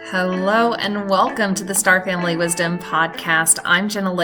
Hello and welcome to the Star Family Wisdom podcast. I'm Jenna,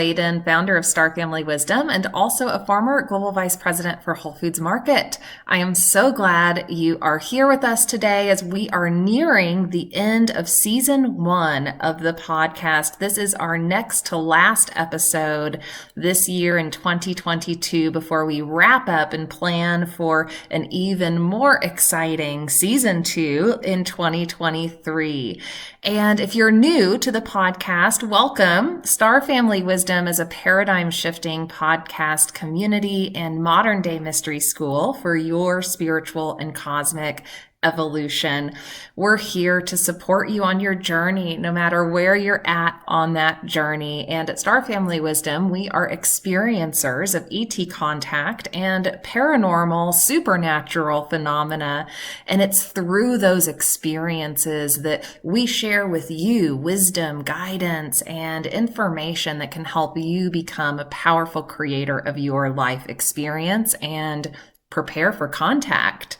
founder of Star Family Wisdom and also a former global vice president for Whole Foods Market. I am so glad you are here with us today as we are nearing the end of season 1 of the podcast. This is our next to last episode this year in 2022 before we wrap up and plan for an even more exciting season 2 in 2023. And if you're new to the podcast, welcome. Star Family Wisdom is a paradigm shifting podcast community and modern day mystery school for your spiritual and cosmic evolution. We're here to support you on your journey, no matter where you're at on that journey. And at Star Family Wisdom, we are experiencers of ET contact and paranormal, supernatural phenomena. And it's through those experiences that we share with you wisdom, guidance, and information that can help you become a powerful creator of your life experience and prepare for contact.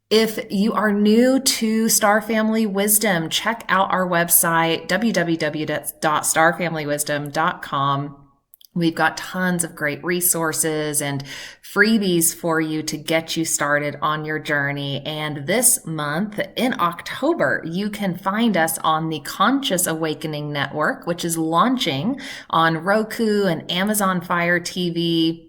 If you are new to Star Family Wisdom, check out our website, www.starfamilywisdom.com. We've got tons of great resources and freebies for you to get you started on your journey. And this month in October, you can find us on the Conscious Awakening Network, which is launching on Roku and Amazon Fire TV.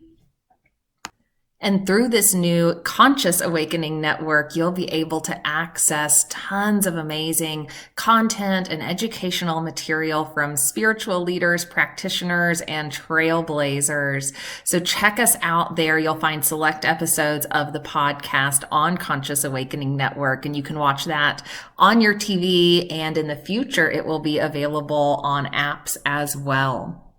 And through this new Conscious Awakening Network, you'll be able to access tons of amazing content and educational material from spiritual leaders, practitioners, and trailblazers. So check us out there. You'll find select episodes of the podcast on Conscious Awakening Network, and you can watch that on your TV, and in the future, it will be available on apps as well.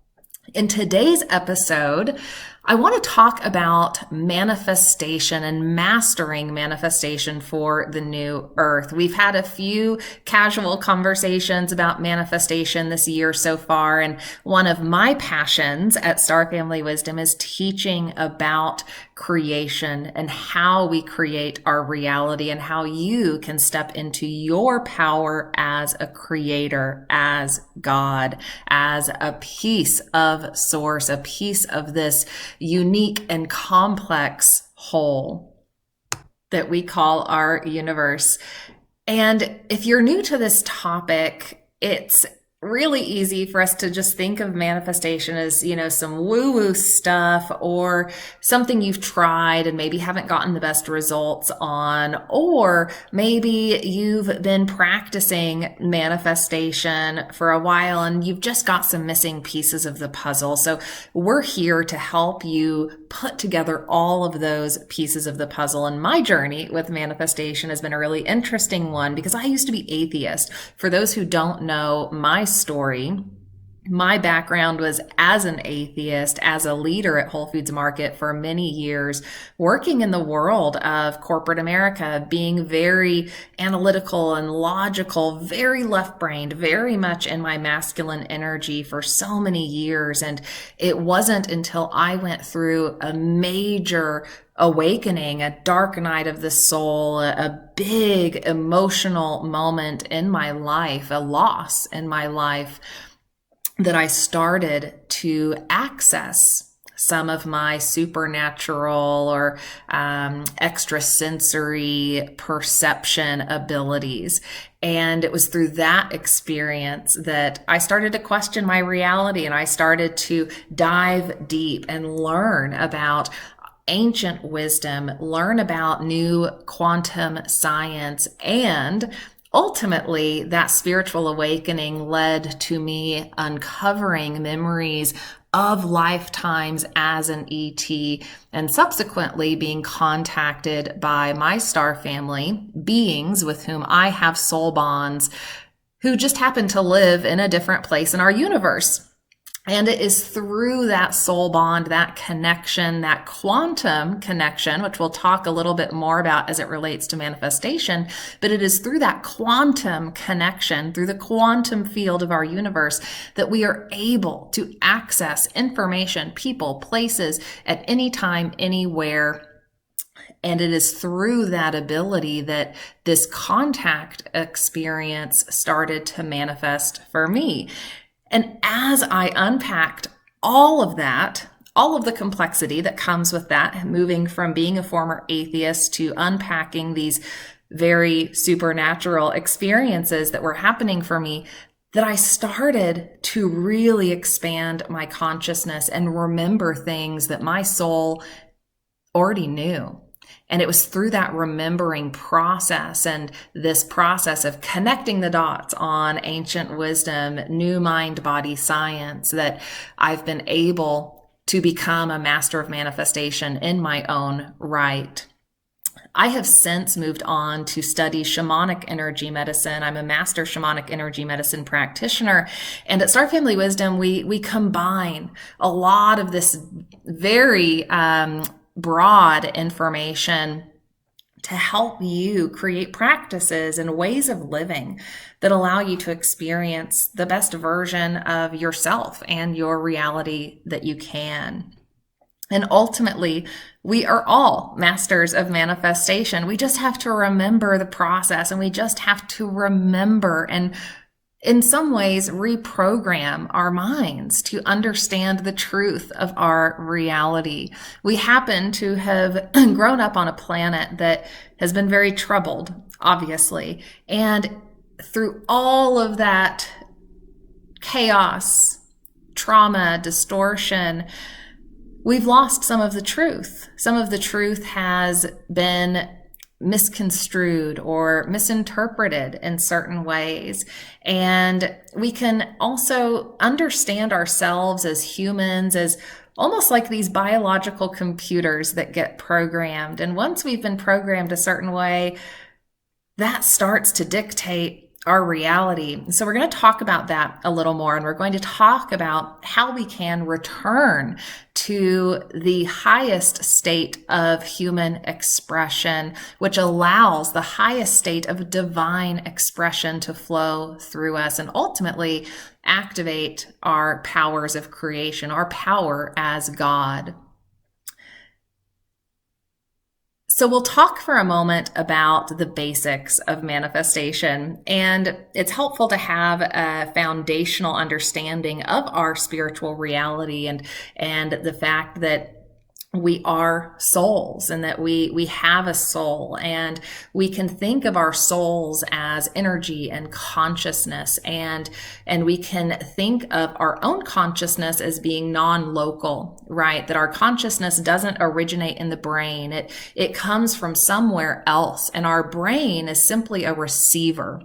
In today's episode, I want to talk about manifestation and mastering manifestation for the new earth. We've had a few casual conversations about manifestation this year so far, and one of my passions at Star Family Wisdom is teaching about creation and how we create our reality and how you can step into your power as a creator, as God, as a piece of source, a piece of this unique and complex whole that we call our universe. And if you're new to this topic, it's really easy for us to just think of manifestation as, some woo-woo stuff or something you've tried and maybe haven't gotten the best results on, or maybe you've been practicing manifestation for a while and you've just got some missing pieces of the puzzle. So we're here to help you put together all of those pieces of the puzzle. And my journey with manifestation has been a really interesting one because I used to be atheist. For those who don't know my story, my background was as an atheist, as a leader at Whole Foods Market for many years, working in the world of corporate America, being very analytical and logical, very left-brained, very much in my masculine energy for so many years. And it wasn't until I went through a major awakening, a dark night of the soul, a big emotional moment in my life, a loss in my life, that I started to access some of my supernatural or extrasensory perception abilities. And it was through that experience that I started to question my reality, and I started to dive deep and learn about ancient wisdom, learn about new quantum science, and ultimately, that spiritual awakening led to me uncovering memories of lifetimes as an ET and subsequently being contacted by my star family, beings with whom I have soul bonds, who just happen to live in a different place in our universe. And it is through that soul bond, that connection, that quantum connection, which we'll talk a little bit more about as it relates to manifestation, but it is through that quantum connection, through the quantum field of our universe, that we are able to access information, people, places at any time, anywhere. And it is through that ability that this contact experience started to manifest for me. And as I unpacked all of that, all of the complexity that comes with that, moving from being a former atheist to unpacking these very supernatural experiences that were happening for me, that I started to really expand my consciousness and remember things that my soul already knew. And it was through that remembering process and this process of connecting the dots on ancient wisdom, new mind body science, that I've been able to become a master of manifestation in my own right. I have since moved on to study shamanic energy medicine. I'm a master shamanic energy medicine practitioner. And at Star Family Wisdom, we combine a lot of this very broad information to help you create practices and ways of living that allow you to experience the best version of yourself and your reality that you can. And ultimately, we are all masters of manifestation. We just have to remember the process, and we just have to remember and in some ways reprogram our minds to understand the truth of our reality. We happen to have grown up on a planet that has been very troubled, obviously. And through all of that chaos, trauma, distortion, we've lost some of the truth. Some of the truth has been misconstrued or misinterpreted in certain ways. And we can also understand ourselves as humans as almost like these biological computers that get programmed. And once we've been programmed a certain way, that starts to dictate our reality. So we're going to talk about that a little more, and we're going to talk about how we can return to the highest state of human expression, which allows the highest state of divine expression to flow through us and ultimately activate our powers of creation, our power as God. So we'll talk for a moment about the basics of manifestation, and it's helpful to have a foundational understanding of our spiritual reality and the fact that we are souls and that we have a soul, and we can think of our souls as energy and consciousness, and we can think of our own consciousness as being non-local, right? That our consciousness doesn't originate in the brain. It comes from somewhere else, and our brain is simply a receiver.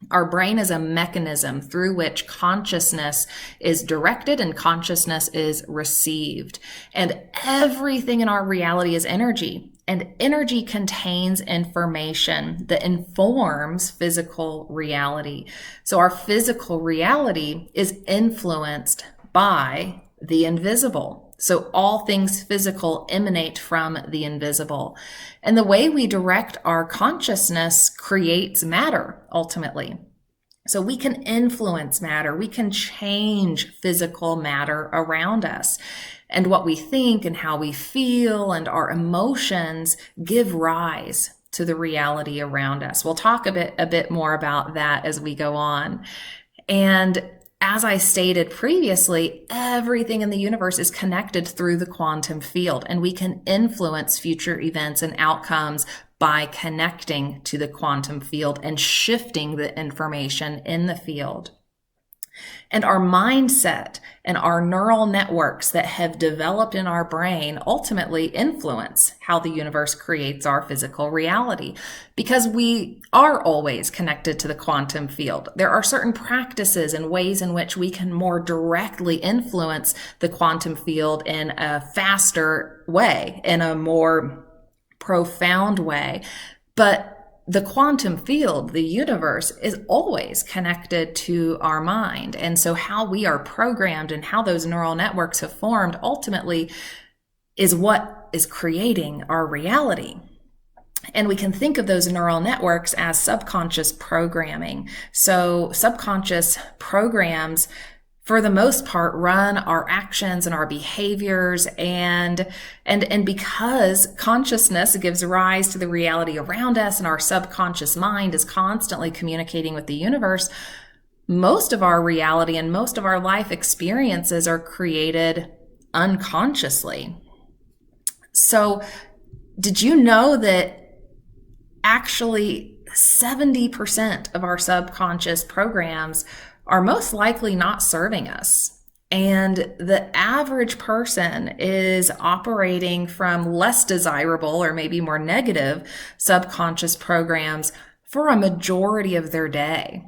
Our brain is a mechanism through which consciousness is directed and consciousness is received. And everything in our reality is energy. And energy contains information that informs physical reality. So our physical reality is influenced by the invisible. So all things physical emanate from the invisible. And the way we direct our consciousness creates matter, ultimately. So we can influence matter. We can change physical matter around us. And what we think and how we feel and our emotions give rise to the reality around us. We'll talk a bit more about that as we go on. And as I stated previously, everything in the universe is connected through the quantum field, and we can influence future events and outcomes by connecting to the quantum field and shifting the information in the field. And our mindset and our neural networks that have developed in our brain ultimately influence how the universe creates our physical reality, because we are always connected to the quantum field. There are certain practices and ways in which we can more directly influence the quantum field in a faster way, in a more profound way. But the quantum field, the universe, is always connected to our mind. And so how we are programmed and how those neural networks have formed ultimately is what is creating our reality. And we can think of those neural networks as subconscious programming. So subconscious programs for the most part, run our actions and our behaviors, and because consciousness gives rise to the reality around us and our subconscious mind is constantly communicating with the universe, most of our reality and most of our life experiences are created unconsciously. So did you know that actually 70% of our subconscious programs are most likely not serving us? And the average person is operating from less desirable or maybe more negative subconscious programs for a majority of their day.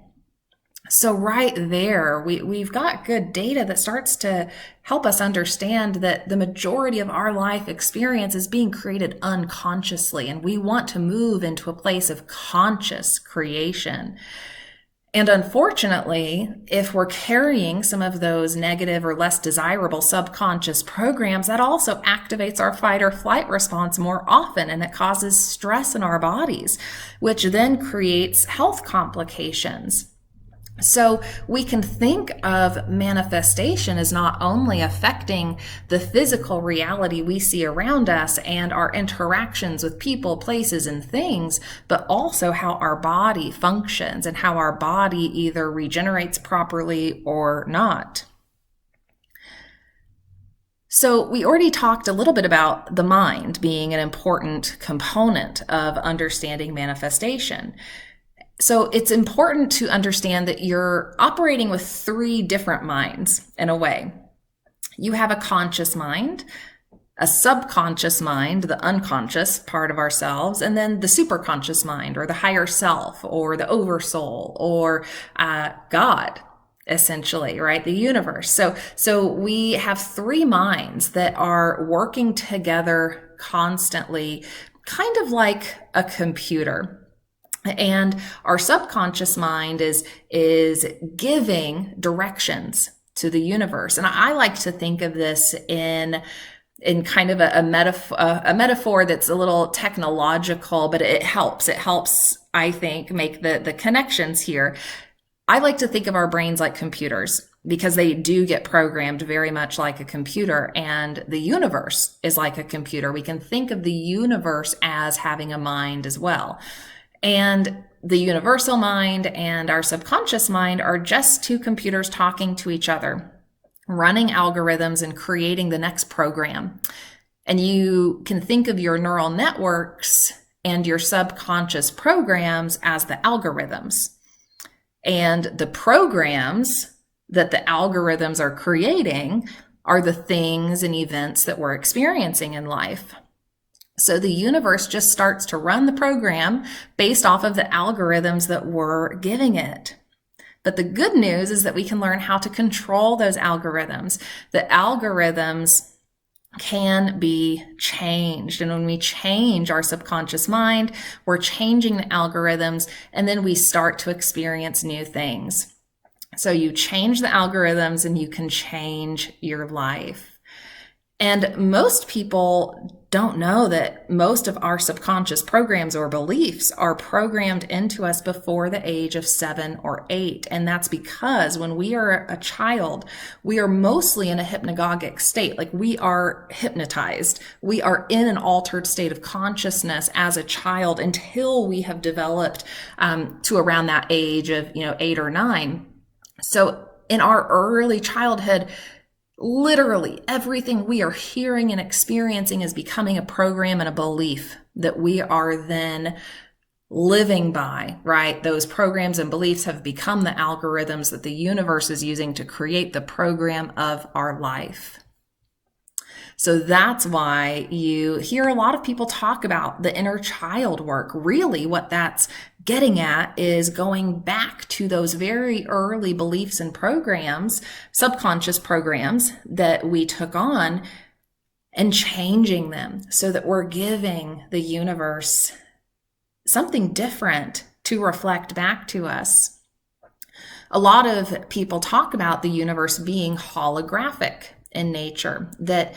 So right there, we've got good data that starts to help us understand that the majority of our life experience is being created unconsciously, and we want to move into a place of conscious creation. And unfortunately, if we're carrying some of those negative or less desirable subconscious programs, that also activates our fight or flight response more often, and it causes stress in our bodies, which then creates health complications. So we can think of manifestation as not only affecting the physical reality we see around us and our interactions with people, places, and things, but also how our body functions and how our body either regenerates properly or not. So we already talked a little bit about the mind being an important component of understanding manifestation. So it's important to understand that you're operating with three different minds in a way. You have a conscious mind, a subconscious mind, the unconscious part of ourselves, and then the superconscious mind, or the higher self, or the oversoul, or God, essentially, right? The universe. So we have three minds that are working together constantly, kind of like a computer. And our subconscious mind is giving directions to the universe. And I like to think of this in kind of a metaphor that's a little technological, but it helps. It helps, I think, make the connections here. I like to think of our brains like computers, because they do get programmed very much like a computer, and the universe is like a computer. We can think of the universe as having a mind as well. And the universal mind and our subconscious mind are just two computers talking to each other, running algorithms and creating the next program. And you can think of your neural networks and your subconscious programs as the algorithms. And the programs that the algorithms are creating are the things and events that we're experiencing in life. So the universe just starts to run the program based off of the algorithms that we're giving it. But the good news is that we can learn how to control those algorithms. The algorithms can be changed. And when we change our subconscious mind, we're changing the algorithms, and then we start to experience new things. So you change the algorithms and you can change your life. And most people don't know that most of our subconscious programs or beliefs are programmed into us before the age of 7 or 8. And that's because when we are a child, we are mostly in a hypnagogic state. Like, we are hypnotized. We are in an altered state of consciousness as a child until we have developed to around that age of 8 or 9. So in our early childhood, literally everything we are hearing and experiencing is becoming a program and a belief that we are then living by, right? Those programs and beliefs have become the algorithms that the universe is using to create the program of our life. So that's why you hear a lot of people talk about the inner child work. Really, what that's getting at is going back to those very early beliefs and programs, subconscious programs that we took on, and changing them so that we're giving the universe something different to reflect back to us. A lot of people talk about the universe being holographic in nature, that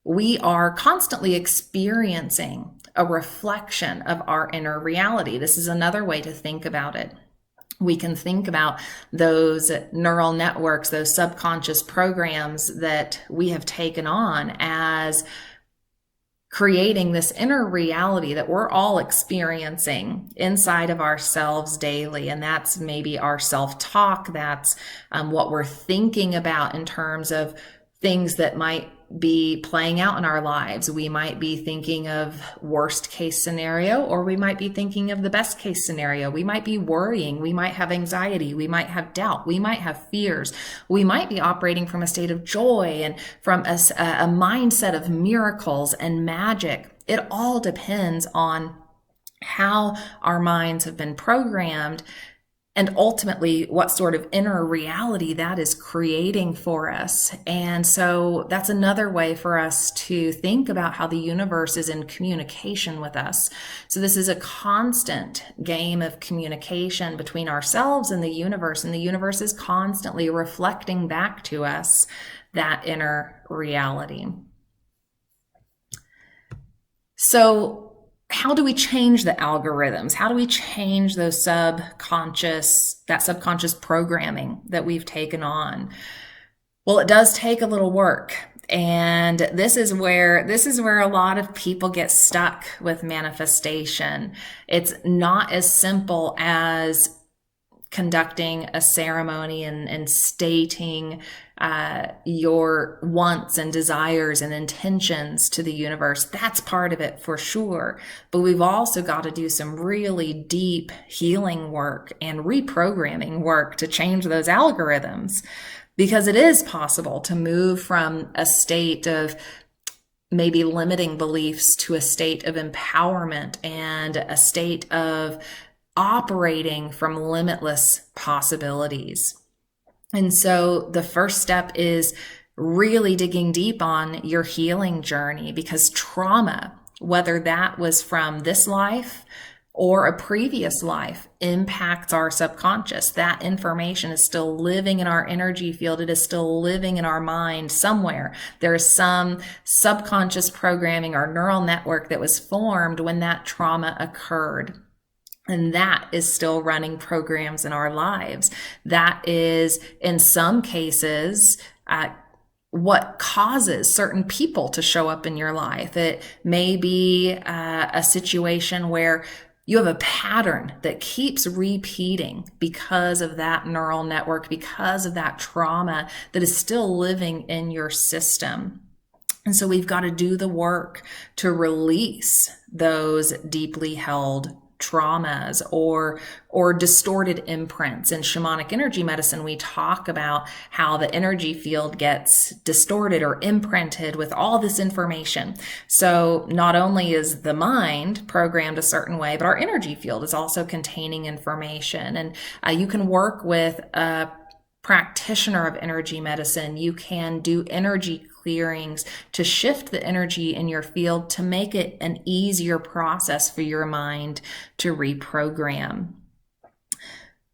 we are constantly experiencing a reflection of our inner reality. This is another way to think about it. we can think about those neural networks, those subconscious programs that we have taken on as creating this inner reality that we're all experiencing inside of ourselves daily. And that's maybe our self-talk. That's what we're thinking about in terms of things that might be playing out in our lives. We might be thinking of worst case scenario, or we might be thinking of the best case scenario. We might be worrying. We might have anxiety. We might have doubt. We might have fears. We might be operating from a state of joy and from a mindset of miracles and magic. It all depends on how our minds have been programmed, and ultimately what sort of inner reality that is creating for us. And so that's another way for us to think about how the universe is in communication with us. So this is a constant game of communication between ourselves and the universe is constantly reflecting back to us that inner reality. So how do we change the algorithms? How do we change those subconscious programming that we've taken on? Well, it does take a little work. And this is where a lot of people get stuck with manifestation. It's not as simple as conducting a ceremony and stating your wants and desires and intentions to the universe. That's part of it for sure. But we've also got to do some really deep healing work and reprogramming work to change those algorithms, because it is possible to move from a state of maybe limiting beliefs to a state of empowerment and a state of operating from limitless possibilities. And so the first step is really digging deep on your healing journey, because trauma, whether that was from this life or a previous life, impacts our subconscious. That information is still living in our energy field. It is still living in our mind somewhere. There is some subconscious programming or neural network that was formed when that trauma occurred. And that is still running programs in our lives. That is, in some cases, what causes certain people to show up in your life. It may be a situation where you have a pattern that keeps repeating because of that neural network, because of that trauma that is still living in your system. And so we've got to do the work to release those deeply held traumas or distorted imprints. In shamanic energy medicine, we talk about how the energy field gets distorted or imprinted with all this information. So not only is the mind programmed a certain way, but our energy field is also containing information. And you can work with a practitioner of energy medicine. You can do energy clearings to shift the energy in your field to make it an easier process for your mind to reprogram.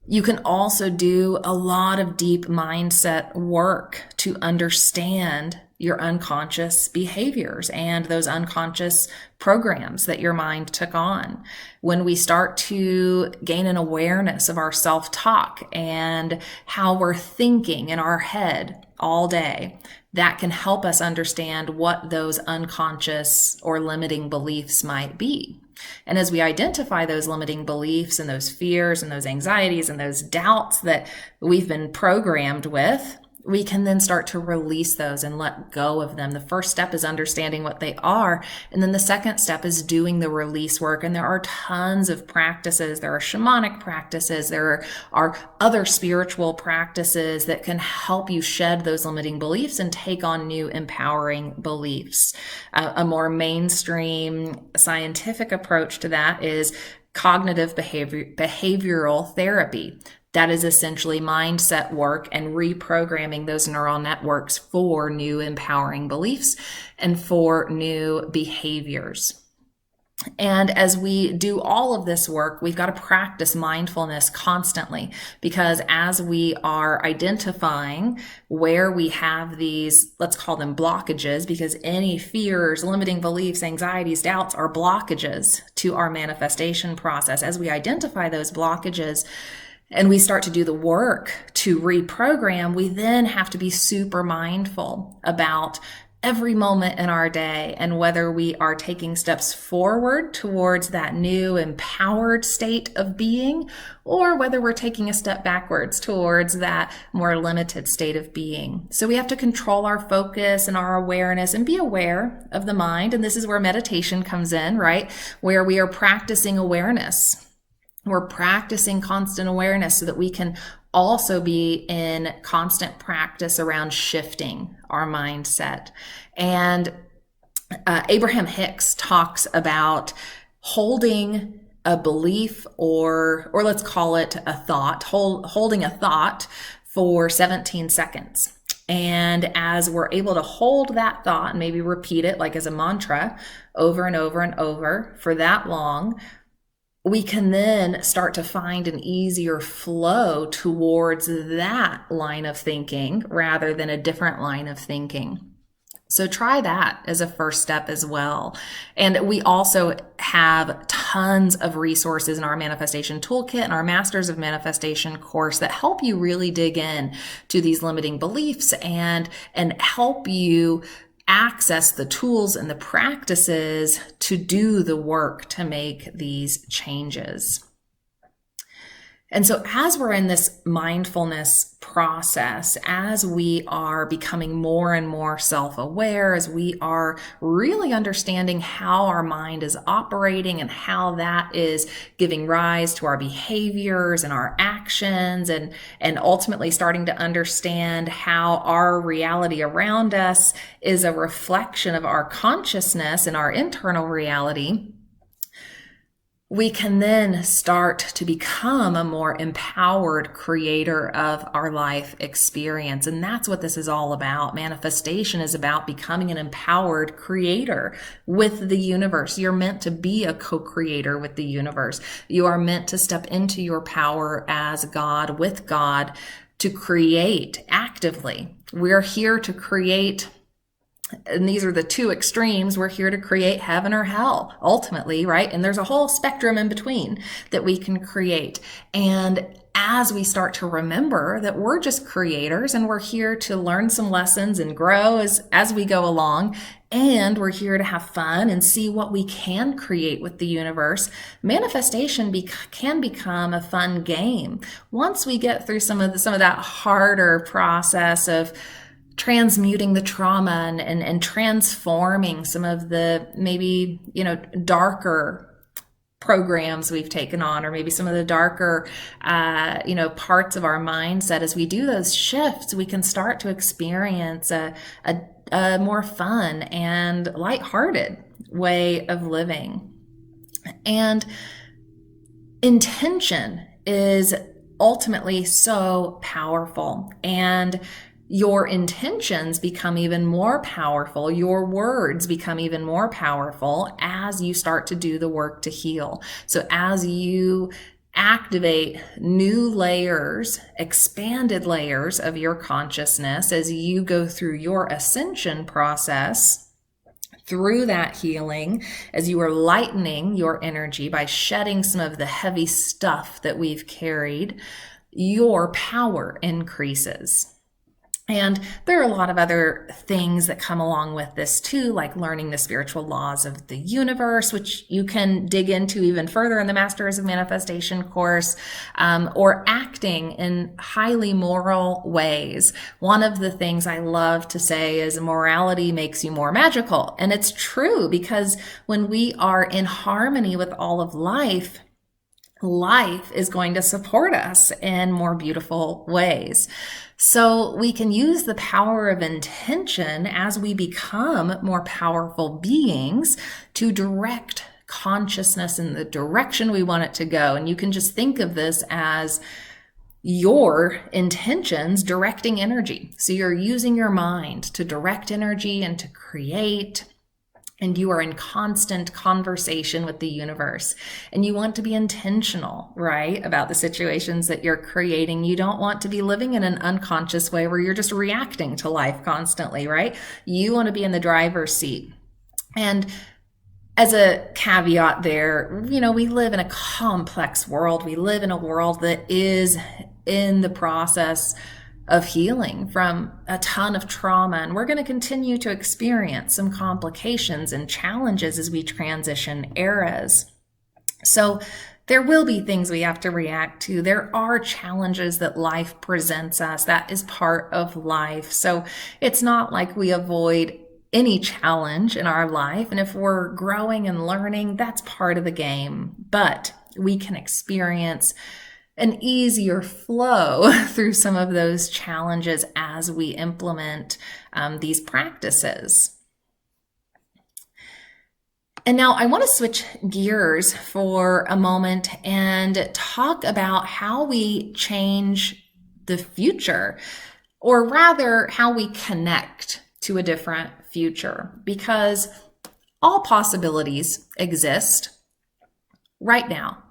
You can also do a lot of deep mindset work to understand your unconscious behaviors and those unconscious programs that your mind took on. When we start to gain an awareness of our self-talk and how we're thinking in our head all day, that can help us understand what those unconscious or limiting beliefs might be. And as we identify those limiting beliefs and those fears and those anxieties and those doubts that we've been programmed with, we can then start to release those and let go of them. The first step is understanding what they are. And then the second step is doing the release work. And there are tons of practices. There are shamanic practices. There are other spiritual practices that can help you shed those limiting beliefs and take on new empowering beliefs. A more mainstream scientific approach to that is cognitive behavioral therapy. That is essentially mindset work and reprogramming those neural networks for new empowering beliefs and for new behaviors. And as we do all of this work, we've got to practice mindfulness constantly, because as we are identifying where we have these, let's call them blockages, because any fears, limiting beliefs, anxieties, doubts are blockages to our manifestation process. As we identify those blockages, and we start to do the work to reprogram, we then have to be super mindful about every moment in our day and whether we are taking steps forward towards that new empowered state of being, or whether we're taking a step backwards towards that more limited state of being. So we have to control our focus and our awareness and be aware of the mind. And this is where meditation comes in, right? Where we are practicing awareness. We're practicing constant awareness so that we can also be in constant practice around shifting our mindset. And Abraham Hicks talks about holding a belief, or let's call it a thought, holding a thought for 17 seconds. And as we're able to hold that thought and maybe repeat it like as a mantra over and over and over for that long, we can then start to find an easier flow towards that line of thinking rather than a different line of thinking. So try that as a first step as well. And we also have tons of resources in our manifestation toolkit and our Masters of Manifestation course that help you really dig in to these limiting beliefs and help you access the tools and the practices to do the work to make these changes. And so as we're in this mindfulness process, as we are becoming more and more self-aware, as we are really understanding how our mind is operating and how that is giving rise to our behaviors and our actions, and ultimately starting to understand how our reality around us is a reflection of our consciousness and our internal reality, we can then start to become a more empowered creator of our life experience. And that's what this is all about. Manifestation is about becoming an empowered creator with the universe. You're meant to be a co-creator with the universe. You are meant to step into your power as God, with God, to create actively. We're here to create. And these are the two extremes. We're here to create heaven or hell, ultimately, right? And there's a whole spectrum in between that we can create. And as we start to remember that we're just creators and we're here to learn some lessons and grow as we go along, and we're here to have fun and see what we can create with the universe, manifestation can become a fun game. Once we get through some of that harder process of transmuting the trauma and transforming some of the maybe, darker programs we've taken on, or maybe some of the darker, parts of our mindset. As we do those shifts, we can start to experience a more fun and lighthearted way of living. And intention is ultimately so powerful, and your intentions become even more powerful. Your words become even more powerful as you start to do the work to heal. So as you activate new layers, expanded layers of your consciousness, as you go through your ascension process, through that healing, as you are lightening your energy by shedding some of the heavy stuff that we've carried, your power increases. And there are a lot of other things that come along with this too, like learning the spiritual laws of the universe, which you can dig into even further in the Masters of Manifestation course, or acting in highly moral ways. One of the things I love to say is morality makes you more magical. And it's true, because when we are in harmony with all of life is going to support us in more beautiful ways. So we can use the power of intention as we become more powerful beings to direct consciousness in the direction we want it to go. And you can just think of this as your intentions directing energy. So you're using your mind to direct energy and to create. And you are in constant conversation with the universe. And you want to be intentional, right, about the situations that you're creating. You don't want to be living in an unconscious way where you're just reacting to life constantly, right? You want to be in the driver's seat. And As a caveat there, we live in a complex world. We live in a world that is in the process of healing from a ton of trauma, and we're going to continue to experience some complications and challenges as we transition eras. So there will be things we have to react to. There are challenges that life presents us. That is part of life. So it's not like we avoid any challenge in our life. And if we're growing and learning, that's part of the game. But we can experience an easier flow through some of those challenges as we implement these practices. And now I want to switch gears for a moment and talk about how we change the future, or rather how we connect to a different future, because all possibilities exist right now.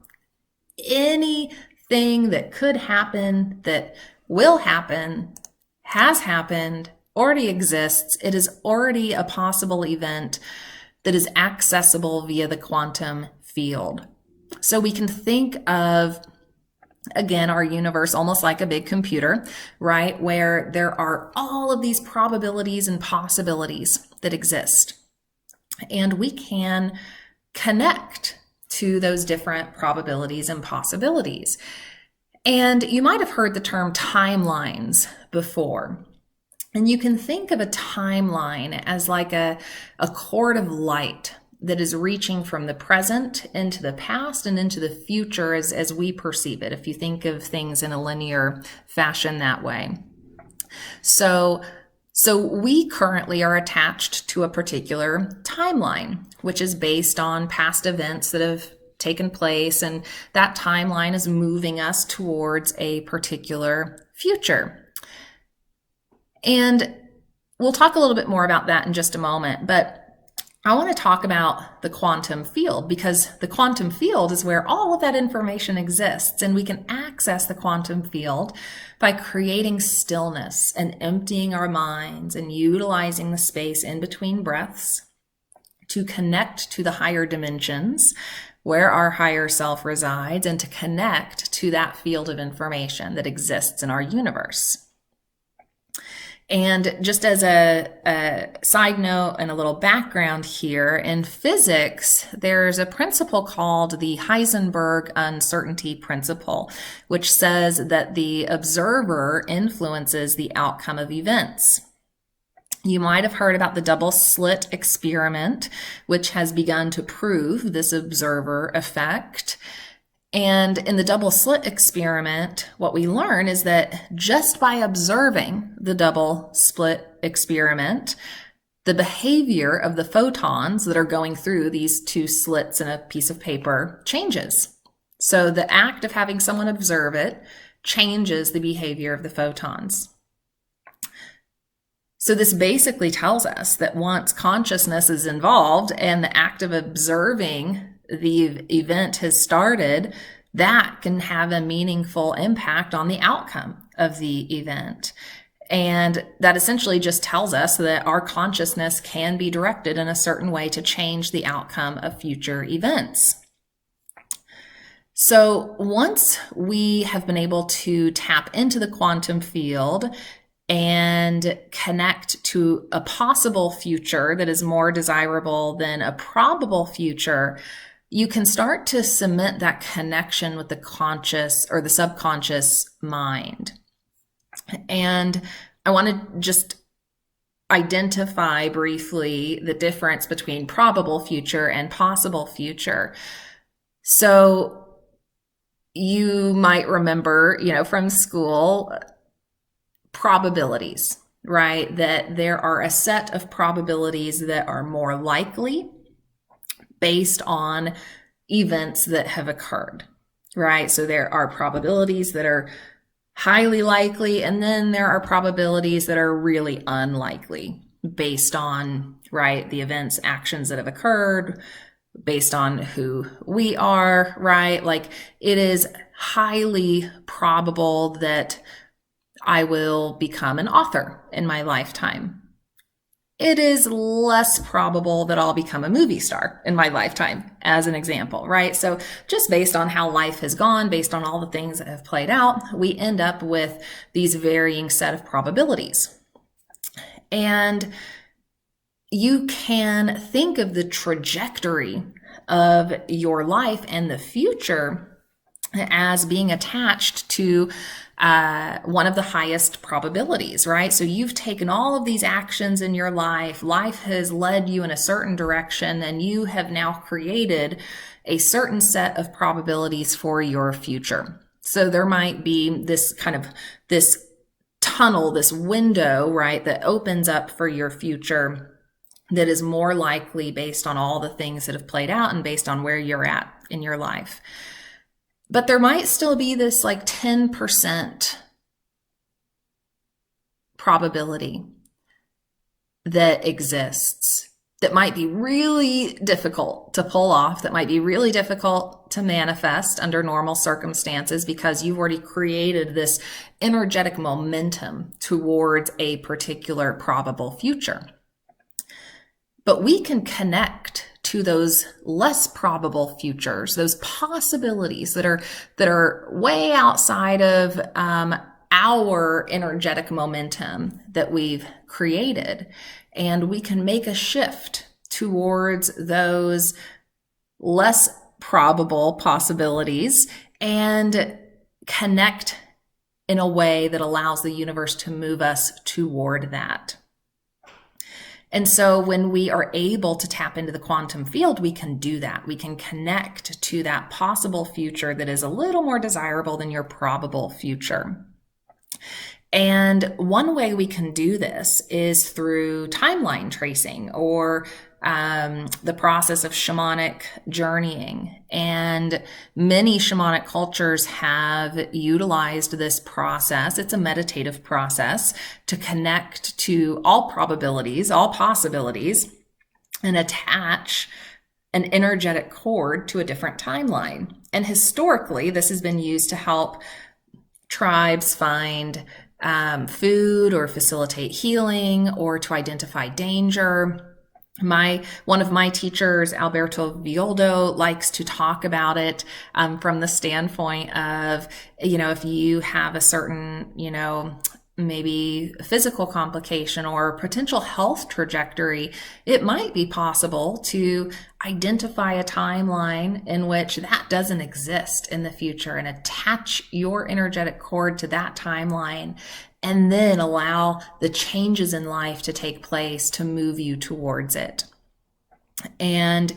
Anything that could happen, that will happen, has happened, already exists. It is already a possible event that is accessible via the quantum field. So we can think of, again, our universe almost like a big computer, right? Where there are all of these probabilities and possibilities that exist. And we can connect to those different probabilities and possibilities. And you might have heard the term timelines before. And you can think of a timeline as like a cord of light that is reaching from the present into the past and into the future as we perceive it, if you think of things in a linear fashion that way. So we currently are attached to a particular timeline, which is based on past events that have taken place, and that timeline is moving us towards a particular future. And we'll talk a little bit more about that in just a moment, but I want to talk about the quantum field, because the quantum field is where all of that information exists, and we can access the quantum field by creating stillness and emptying our minds and utilizing the space in between breaths to connect to the higher dimensions where our higher self resides, and to connect to that field of information that exists in our universe. And just as a side note and a little background here, in physics, there's a principle called the Heisenberg uncertainty principle, which says that the observer influences the outcome of events. You might have heard about the double slit experiment, which has begun to prove this observer effect. And in the double slit experiment, what we learn is that just by observing the double slit experiment, the behavior of the photons that are going through these two slits in a piece of paper changes. So the act of having someone observe it changes the behavior of the photons. So this basically tells us that once consciousness is involved and the act of observing the event has started, that can have a meaningful impact on the outcome of the event. And that essentially just tells us that our consciousness can be directed in a certain way to change the outcome of future events. So once we have been able to tap into the quantum field and connect to a possible future that is more desirable than a probable future, you can start to cement that connection with the conscious or the subconscious mind. And I want to just identify briefly the difference between probable future and possible future. So you might remember, from school, probabilities, right? That there are a set of probabilities that are more likely based on events that have occurred, right? So there are probabilities that are highly likely, and then there are probabilities that are really unlikely based on, right, the events, actions that have occurred, based on who we are, right? Like, it is highly probable that I will become an author in my lifetime. it is less probable that I'll become a movie star in my lifetime, as an example, right? So just based on how life has gone, based on all the things that have played out, we end up with these varying set of probabilities. And you can think of the trajectory of your life and the future as being attached to one of the highest probabilities, right? So you've taken all of these actions in your life. Life has led you in a certain direction, and you have now created a certain set of probabilities for your future. So there might be this tunnel, this window, right, that opens up for your future that is more likely based on all the things that have played out and based on where you're at in your life. But there might still be this 10% probability that exists that might be really difficult to pull off, that might be really difficult to manifest under normal circumstances because you've already created this energetic momentum towards a particular probable future. But we can connect to those less probable futures, those possibilities that are way outside of our energetic momentum that we've created. And we can make a shift towards those less probable possibilities and connect in a way that allows the universe to move us toward that. And so when we are able to tap into the quantum field, we can do that. We can connect to that possible future that is a little more desirable than your probable future. And one way we can do this is through timeline tracing, or the process of shamanic journeying. And many shamanic cultures have utilized this process. It's a meditative process to connect to all probabilities, all possibilities, and attach an energetic cord to a different timeline. And historically, this has been used to help tribes find food or facilitate healing or to identify danger. One of my teachers, Alberto Violdo, likes to talk about it from the standpoint of, if you have a certain, maybe physical complication or potential health trajectory, it might be possible to identify a timeline in which that doesn't exist in the future and attach your energetic cord to that timeline, and then allow the changes in life to take place to move you towards it. And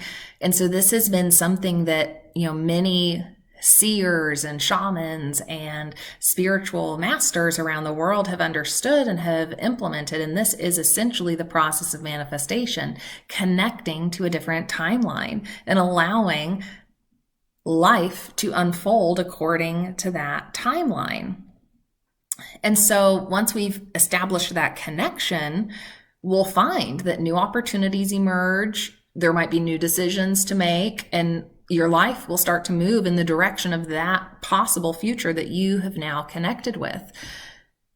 so this has been something that, many seers and shamans and spiritual masters around the world have understood and have implemented. And this is essentially the process of manifestation, connecting to a different timeline and allowing life to unfold according to that timeline. And so once we've established that connection, we'll find that new opportunities emerge. There might be new decisions to make, and your life will start to move in the direction of that possible future that you have now connected with.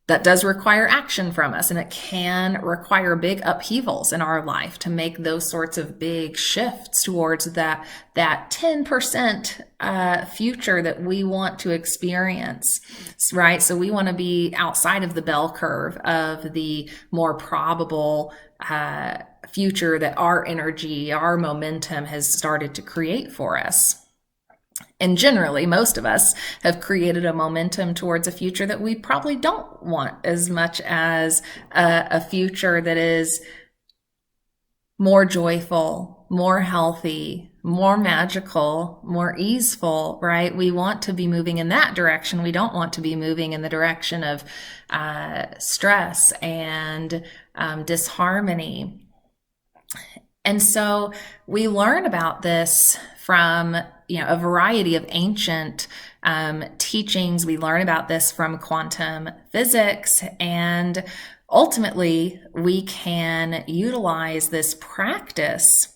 That does require action from us, and it can require big upheavals in our life to make those sorts of big shifts towards that 10% future that we want to experience, right? So we want to be outside of the bell curve of the more probable future that our energy, our momentum has started to create for us. And generally, most of us have created a momentum towards a future that we probably don't want as much as a future that is more joyful, more healthy, more magical, more easeful, right? We want to be moving in that direction. We don't want to be moving in the direction of stress and disharmony. And so we learn about this from a variety of ancient teachings. We learn about this from quantum physics, and ultimately we can utilize this practice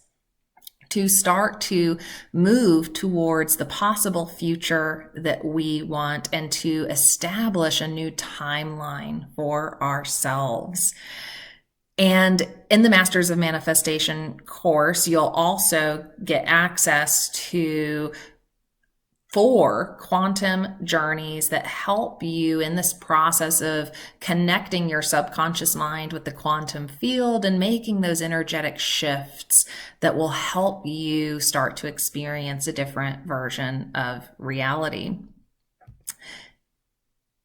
to start to move towards the possible future that we want and to establish a new timeline for ourselves. And in the Masters of Manifestation course, you'll also get access to 4 quantum journeys that help you in this process of connecting your subconscious mind with the quantum field and making those energetic shifts that will help you start to experience a different version of reality.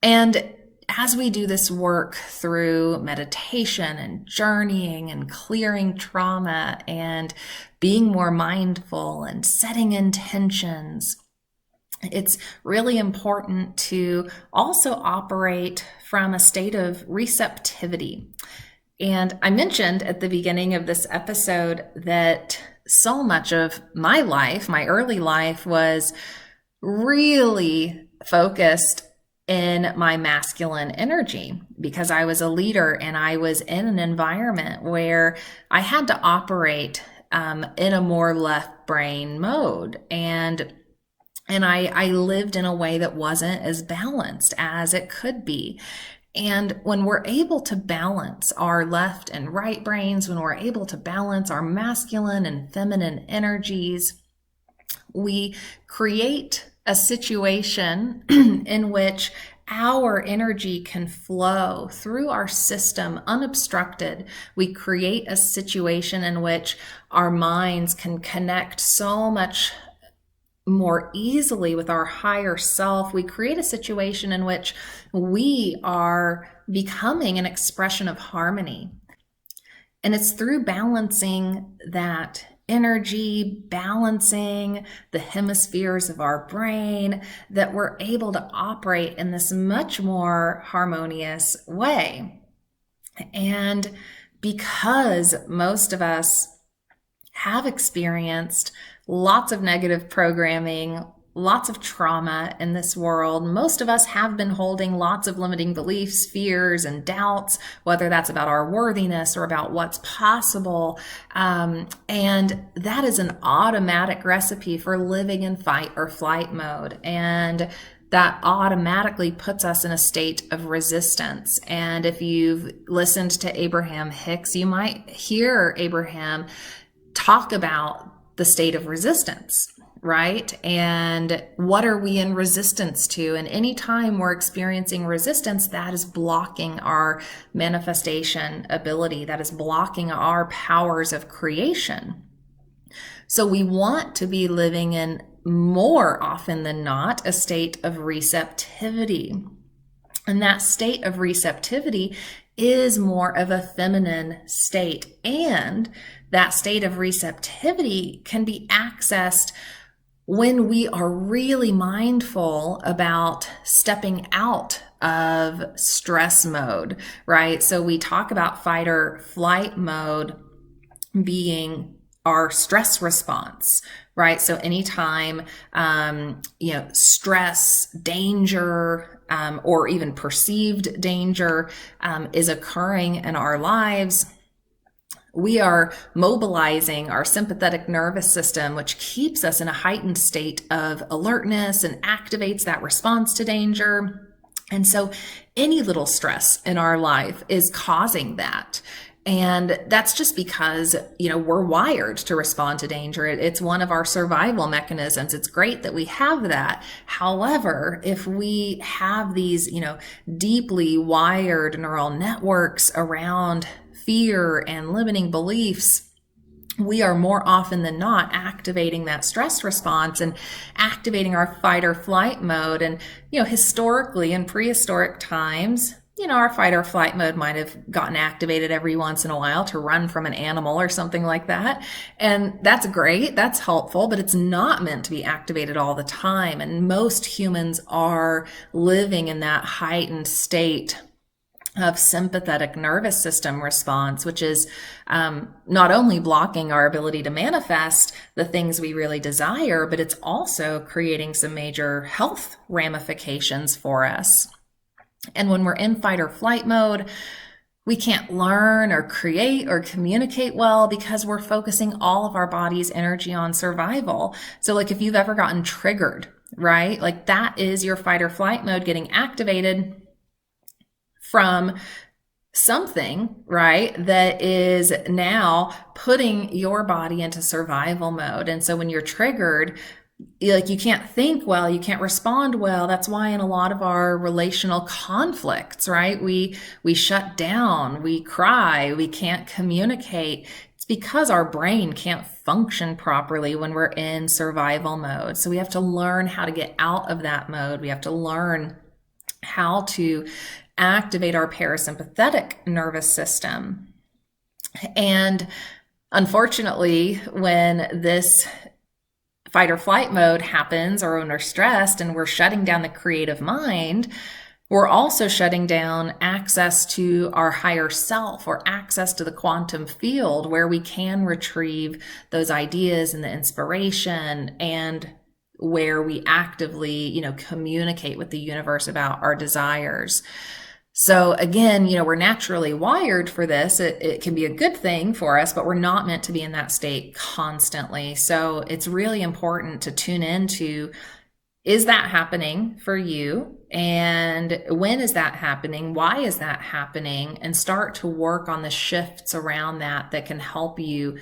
And as we do this work through meditation and journeying and clearing trauma and being more mindful and setting intentions, it's really important to also operate from a state of receptivity. And I mentioned at the beginning of this episode that so much of my life, my early life, was really focused in my masculine energy because I was a leader and I was in an environment where I had to operate in a more left brain mode. And I lived in a way that wasn't as balanced as it could be. And when we're able to balance our left and right brains, when we're able to balance our masculine and feminine energies, we create a situation in which our energy can flow through our system unobstructed. We create a situation in which our minds can connect so much more easily with our higher self. We create a situation in which we are becoming an expression of harmony. And it's through balancing that energy, balancing the hemispheres of our brain, that we're able to operate in this much more harmonious way. And because most of us have experienced lots of negative programming, lots of trauma in this world. Most of us have been holding lots of limiting beliefs, fears, and doubts, whether that's about our worthiness or about what's possible. And that is an automatic recipe for living in fight or flight mode. And that automatically puts us in a state of resistance. And if you've listened to Abraham Hicks, you might hear Abraham talk about the state of resistance, right? And what are we in resistance to? And anytime we're experiencing resistance, that is blocking our manifestation ability. That is blocking our powers of creation. So we want to be living in, more often than not, a state of receptivity. And that state of receptivity is more of a feminine state. And that state of receptivity can be accessed when we are really mindful about stepping out of stress mode, right? So we talk about fight or flight mode being our stress response, right? So anytime, stress, danger, or even perceived danger is occurring in our lives, we are mobilizing our sympathetic nervous system, which keeps us in a heightened state of alertness and activates that response to danger. And so any little stress in our life is causing that. And that's just because, we're wired to respond to danger. It's one of our survival mechanisms. It's great that we have that. However, if we have these, deeply wired neural networks around fear and limiting beliefs, we are more often than not activating that stress response and activating our fight or flight mode. And, historically in prehistoric times, our fight or flight mode might have gotten activated every once in a while to run from an animal or something like that. And that's great. That's helpful, but it's not meant to be activated all the time. And most humans are living in that heightened state of sympathetic nervous system response, which is not only blocking our ability to manifest the things we really desire, but it's also creating some major health ramifications for us. And when we're in fight or flight mode, we can't learn or create or communicate well because we're focusing all of our body's energy on survival. So like if you've ever gotten triggered, right? Like that is your fight or flight mode getting activated from something, right, that is now putting your body into survival mode. And so when you're triggered, like, you can't think well, you can't respond well. That's why in a lot of our relational conflicts, right, we shut down, we cry, we can't communicate. It's because our brain can't function properly when we're in survival mode. So we have to learn how to get out of that mode. We have to learn how to activate our parasympathetic nervous system. And unfortunately, when this fight or flight mode happens, or when we're stressed and we're shutting down the creative mind, we're also shutting down access to our higher self, or access to the quantum field, where we can retrieve those ideas and the inspiration, and where we actively, communicate with the universe about our desires. So again, we're naturally wired for this. It can be a good thing for us, but we're not meant to be in that state constantly. So it's really important to tune into, is that happening for you? And when is that happening? Why is that happening? And start to work on the shifts around that can help you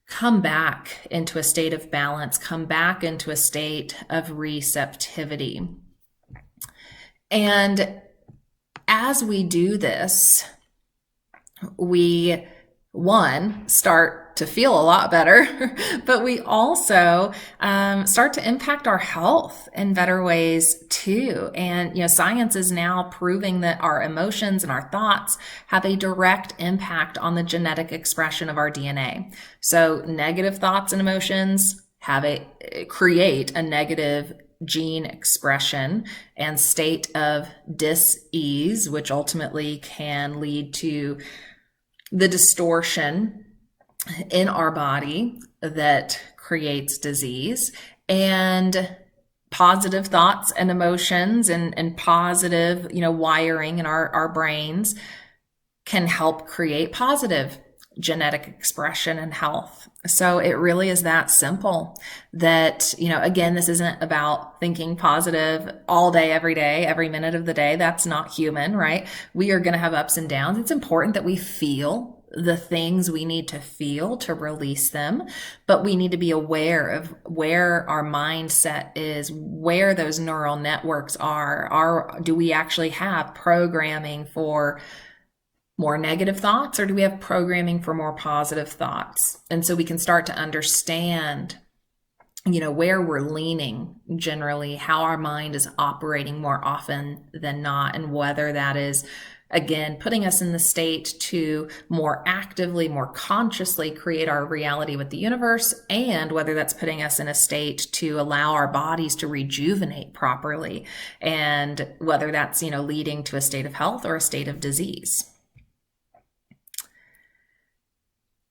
come back into a state of balance, come back into a state of receptivity. And as we do this, we, start to feel a lot better, but we also start to impact our health in better ways too. And, science is now proving that our emotions and our thoughts have a direct impact on the genetic expression of our DNA. So negative thoughts and emotions create a negative gene expression and state of dis-ease, which ultimately can lead to the distortion in our body that creates disease. And positive thoughts and emotions and positive, wiring in our brains can help create positive genetic expression and health. So it really is that simple. That, again, this isn't about thinking positive all day, every day, every minute of the day. That's not human, right? We are going to have ups and downs. It's important that we feel the things we need to feel to release them, but we need to be aware of where our mindset is, where those neural networks are. Do we actually have programming for more negative thoughts, or do we have programming for more positive thoughts? And so we can start to understand, where we're leaning generally, how our mind is operating more often than not, and whether that is, again, putting us in the state to more actively, more consciously create our reality with the universe, and whether that's putting us in a state to allow our bodies to rejuvenate properly, and whether that's, leading to a state of health or a state of disease.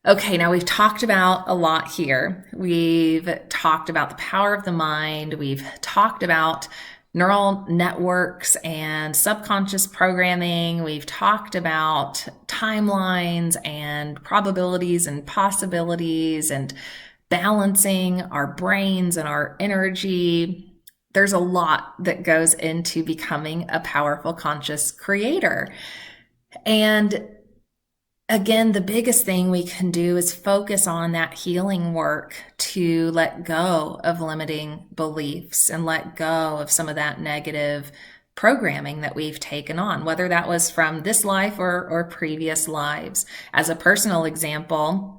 Okay, now we've talked about a lot here. We've talked about the power of the mind. We've talked about neural networks and subconscious programming. We've talked about timelines and probabilities and possibilities and balancing our brains and our energy. There's a lot that goes into becoming a powerful conscious creator. And again, the biggest thing we can do is focus on that healing work to let go of limiting beliefs and let go of some of that negative programming that we've taken on, whether that was from this life or previous lives. As a personal example,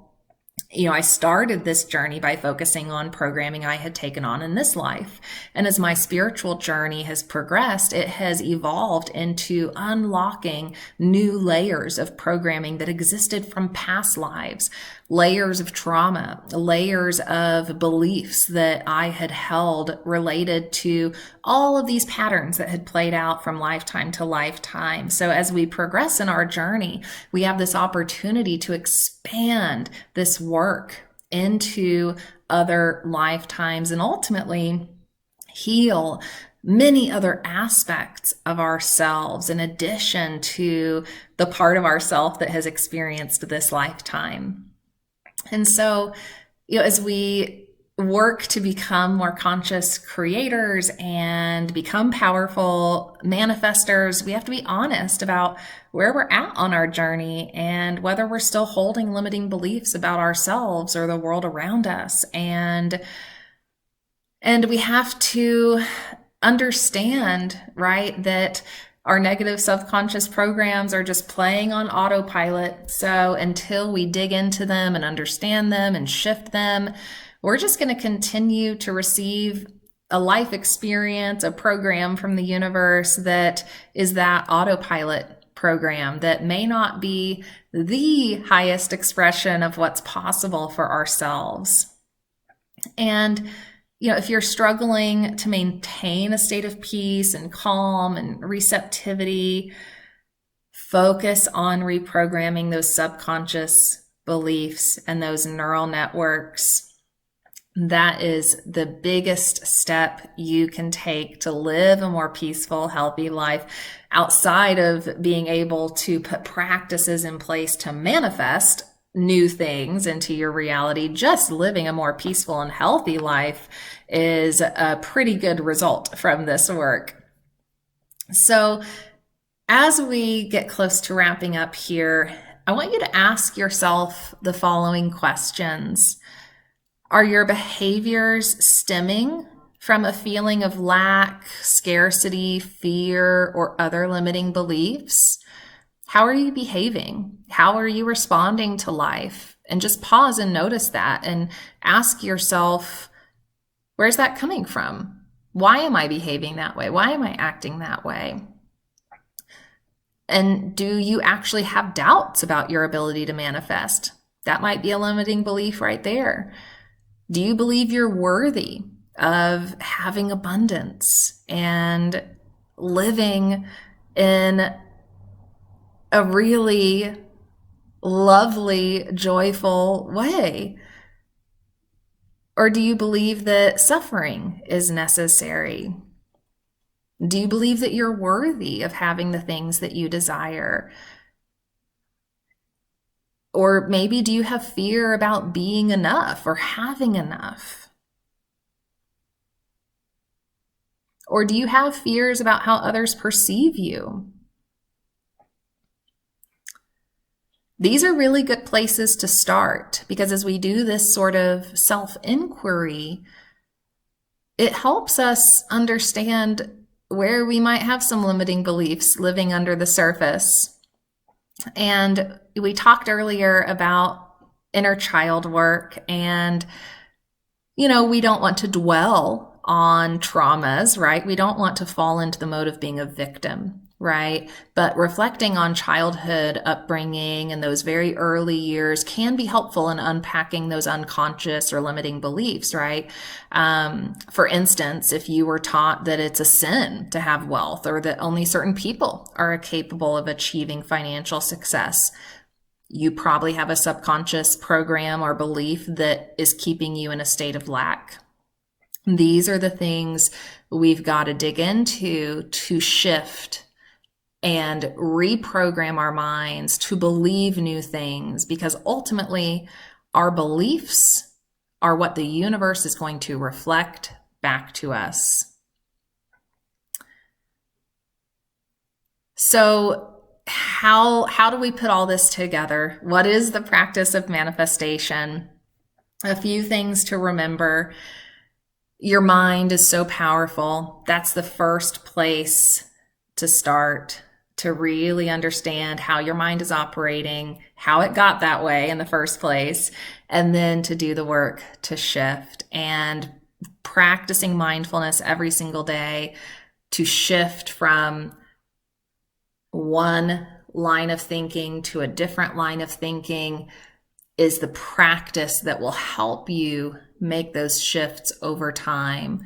I started this journey by focusing on programming I had taken on in this life. And as my spiritual journey has progressed, it has evolved into unlocking new layers of programming that existed from past lives, layers of trauma, layers of beliefs that I had held related to all of these patterns that had played out from lifetime to lifetime. So as we progress in our journey, we have this opportunity to expand this work into other lifetimes and ultimately heal many other aspects of ourselves in addition to the part of ourself that has experienced this lifetime. And so, as we work to become more conscious creators and become powerful manifestors, we have to be honest about where we're at on our journey and whether we're still holding limiting beliefs about ourselves or the world around us. And we have to understand, right, that our negative subconscious programs are just playing on autopilot. So until we dig into them and understand them and shift them, we're just going to continue to receive a life experience, a program from the universe that is that autopilot program that may not be the highest expression of what's possible for ourselves. And if you're struggling to maintain a state of peace and calm and receptivity, focus on reprogramming those subconscious beliefs and those neural networks. That is the biggest step you can take to live a more peaceful, healthy life outside of being able to put practices in place to manifest new things into your reality. Just living a more peaceful and healthy life is a pretty good result from this work. So as we get close to wrapping up here, I want you to ask yourself the following questions. Are your behaviors stemming from a feeling of lack, scarcity, fear, or other limiting beliefs? How are you behaving? How are you responding to life? And just pause and notice that and ask yourself, where's that coming from? Why am I behaving that way? Why am I acting that way? And do you actually have doubts about your ability to manifest? That might be a limiting belief right there. Do you believe you're worthy of having abundance and living in a really lovely, joyful way? Or do you believe that suffering is necessary? Do you believe that you're worthy of having the things that you desire? Or maybe do you have fear about being enough or having enough? Or do you have fears about how others perceive you? These are really good places to start, because as we do this sort of self-inquiry, it helps us understand where we might have some limiting beliefs living under the surface. And we talked earlier about inner child work, and we don't want to dwell on traumas, right? We don't want to fall into the mode of being a victim, right? But reflecting on childhood upbringing and those very early years can be helpful in unpacking those unconscious or limiting beliefs, right? For instance, if you were taught that it's a sin to have wealth, or that only certain people are capable of achieving financial success, you probably have a subconscious program or belief that is keeping you in a state of lack. These are the things we've got to dig into to shift and reprogram our minds to believe new things, because ultimately our beliefs are what the universe is going to reflect back to us. So how do we put all this together? What is the practice of manifestation? A few things to remember. Your mind is so powerful. That's the first place to start, to really understand how your mind is operating, how it got that way in the first place, and then to do the work to shift, and practicing mindfulness every single day to shift from one line of thinking to a different line of thinking is the practice that will help you make those shifts over time.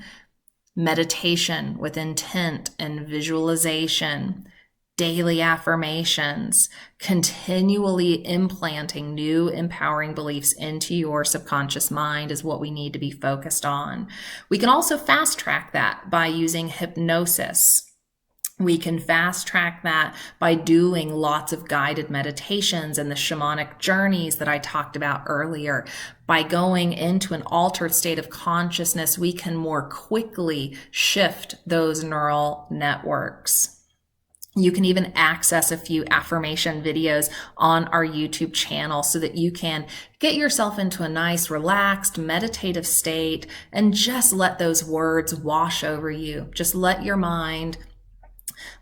Meditation with intent and visualization, daily affirmations, continually implanting new empowering beliefs into your subconscious mind is what we need to be focused on. We can also fast track that by using hypnosis. We can fast track that by doing lots of guided meditations and the shamanic journeys that I talked about earlier. By going into an altered state of consciousness, we can more quickly shift those neural networks. You can even access a few affirmation videos on our YouTube channel so that you can get yourself into a nice, relaxed, meditative state and just let those words wash over you. Just let your mind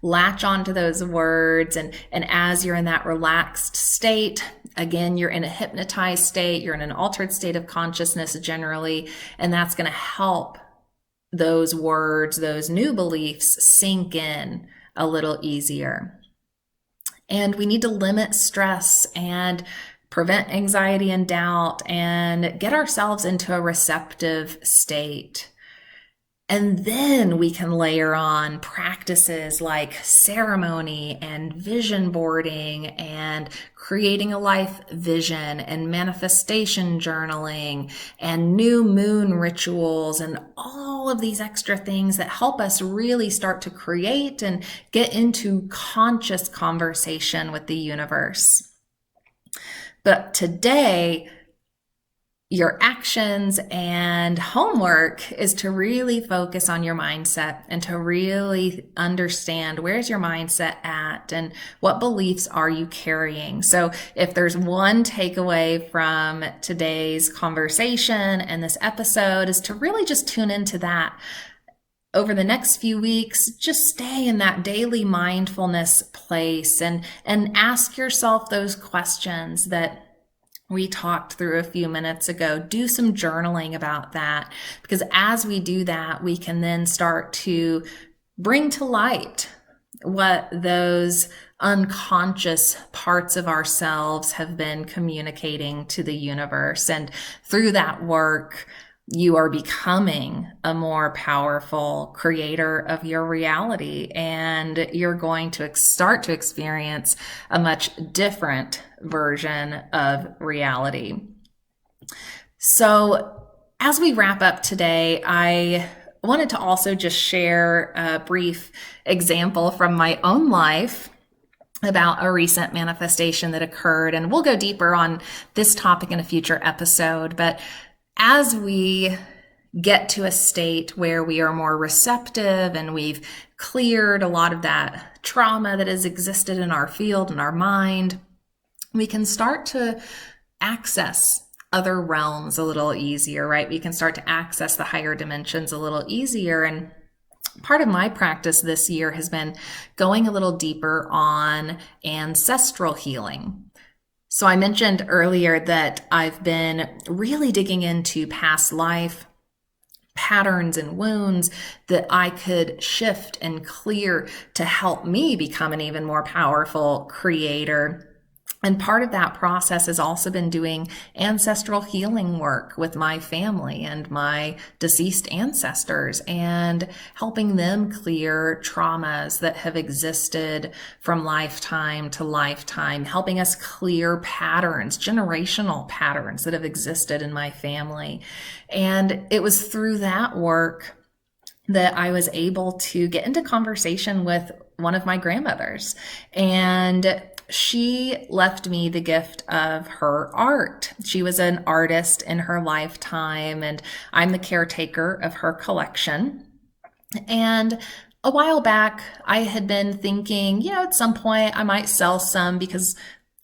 latch onto those words. And as you're in that relaxed state, again, you're in a hypnotized state, you're in an altered state of consciousness generally, and that's going to help those words, those new beliefs sink in a little easier. And we need to limit stress and prevent anxiety and doubt and get ourselves into a receptive state. And then we can layer on practices like ceremony and vision boarding and creating a life vision and manifestation journaling and new moon rituals and all of these extra things that help us really start to create and get into conscious conversation with the universe. But today, your actions and homework is to really focus on your mindset and to really understand where's your mindset at and what beliefs are you carrying. So if there's one takeaway from today's conversation and this episode is to really just tune into that. Over the next few weeks, just stay in that daily mindfulness place and ask yourself those questions that we talked through a few minutes ago. Do some journaling about that, because as we do that, we can then start to bring to light what those unconscious parts of ourselves have been communicating to the universe. And through that work, you are becoming a more powerful creator of your reality, and you're going to start to experience a much different version of reality. So as we wrap up today, I wanted to also just share a brief example from my own life about a recent manifestation that occurred, and we'll go deeper on this topic in a future episode. But as we get to a state where we are more receptive and we've cleared a lot of that trauma that has existed in our field and our mind, we can start to access other realms a little easier, right? We can start to access the higher dimensions a little easier. And part of my practice this year has been going a little deeper on ancestral healing. So I mentioned earlier that I've been really digging into past life patterns and wounds that I could shift and clear to help me become an even more powerful creator. And part of that process has also been doing ancestral healing work with my family and my deceased ancestors and helping them clear traumas that have existed from lifetime to lifetime, helping us clear patterns, generational patterns that have existed in my family. And it was through that work that I was able to get into conversation with one of my grandmothers. And she left me the gift of her art. She was an artist in her lifetime, and I'm the caretaker of her collection. And a while back, I had been thinking, at some point I might sell some because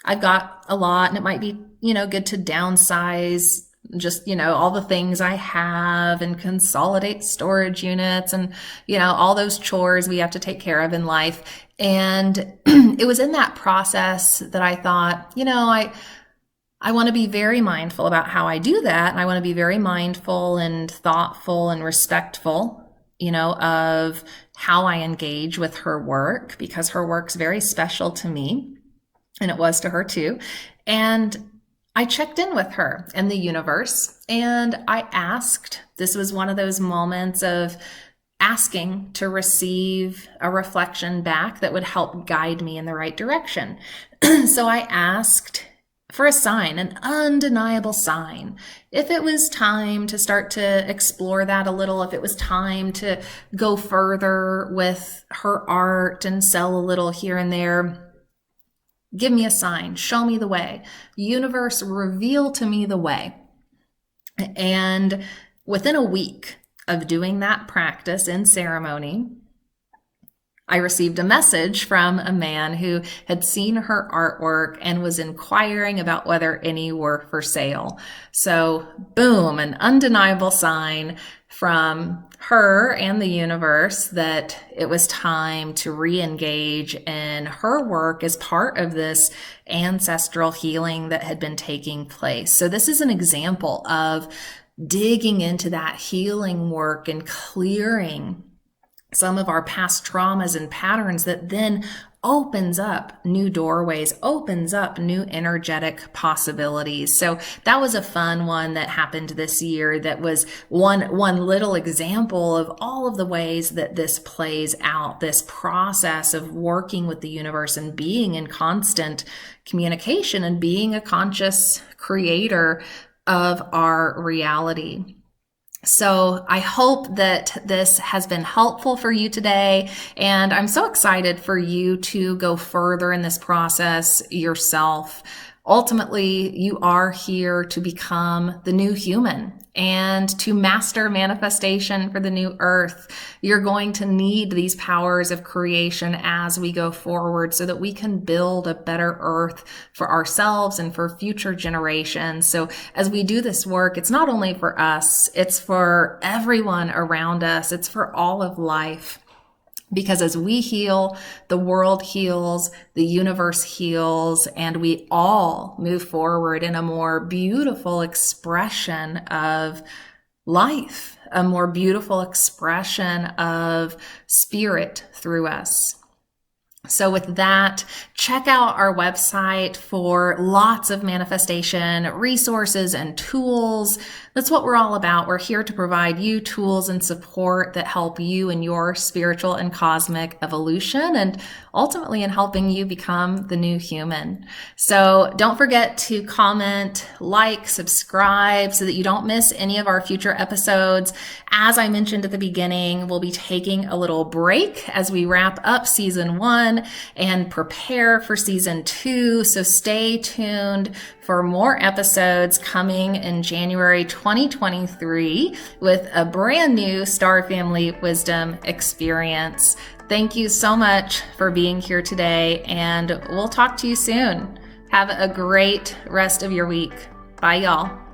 I've got a lot and it might be, good to downsize just, all the things I have and consolidate storage units and, all those chores we have to take care of in life. And it was in that process that I thought, I want to be very mindful about how I do that. And I want to be very mindful and thoughtful and respectful, of how I engage with her work, because her work's very special to me, and it was to her too. And I checked in with her and the universe, and I asked. This was one of those moments of asking to receive a reflection back that would help guide me in the right direction. So I asked, for a sign, an undeniable sign. If it was time to start to explore that a little, if it was time to go further with her art and sell a little here and there, give me a sign, show me the way. Universe, reveal to me the way. And within a week of doing that practice in ceremony, I received a message from a man who had seen her artwork and was inquiring about whether any were for sale. So, boom, an undeniable sign from her and the universe that it was time to re-engage in her work as part of this ancestral healing that had been taking place. So this is an example of digging into that healing work and clearing some of our past traumas and patterns that then opens up new doorways, opens up new energetic possibilities. So that was a fun one that happened this year. That was one little example of all of the ways that this plays out, this process of working with the universe and being in constant communication and being a conscious creator of our reality. So I hope that this has been helpful for you today, and I'm so excited for you to go further in this process yourself. Ultimately, you are here to become the new human and to master manifestation for the new earth. You're going to need these powers of creation as we go forward so that we can build a better earth for ourselves and for future generations. So as we do this work, it's not only for us, it's for everyone around us. It's for all of life. Because as we heal, the world heals, the universe heals, and we all move forward in a more beautiful expression of life, a more beautiful expression of spirit through us. So with that, check out our website for lots of manifestation resources and tools. That's what we're all about. We're here to provide you tools and support that help you in your spiritual and cosmic evolution, and ultimately in helping you become the new human. So don't forget to comment, like, subscribe so that you don't miss any of our future episodes. As I mentioned at the beginning, we'll be taking a little break as we wrap up season 1 and prepare for season 2. So stay tuned for more episodes coming in January 2023 with a brand new Star Family Wisdom experience. Thank you so much for being here today, and we'll talk to you soon. Have a great rest of your week. Bye, y'all.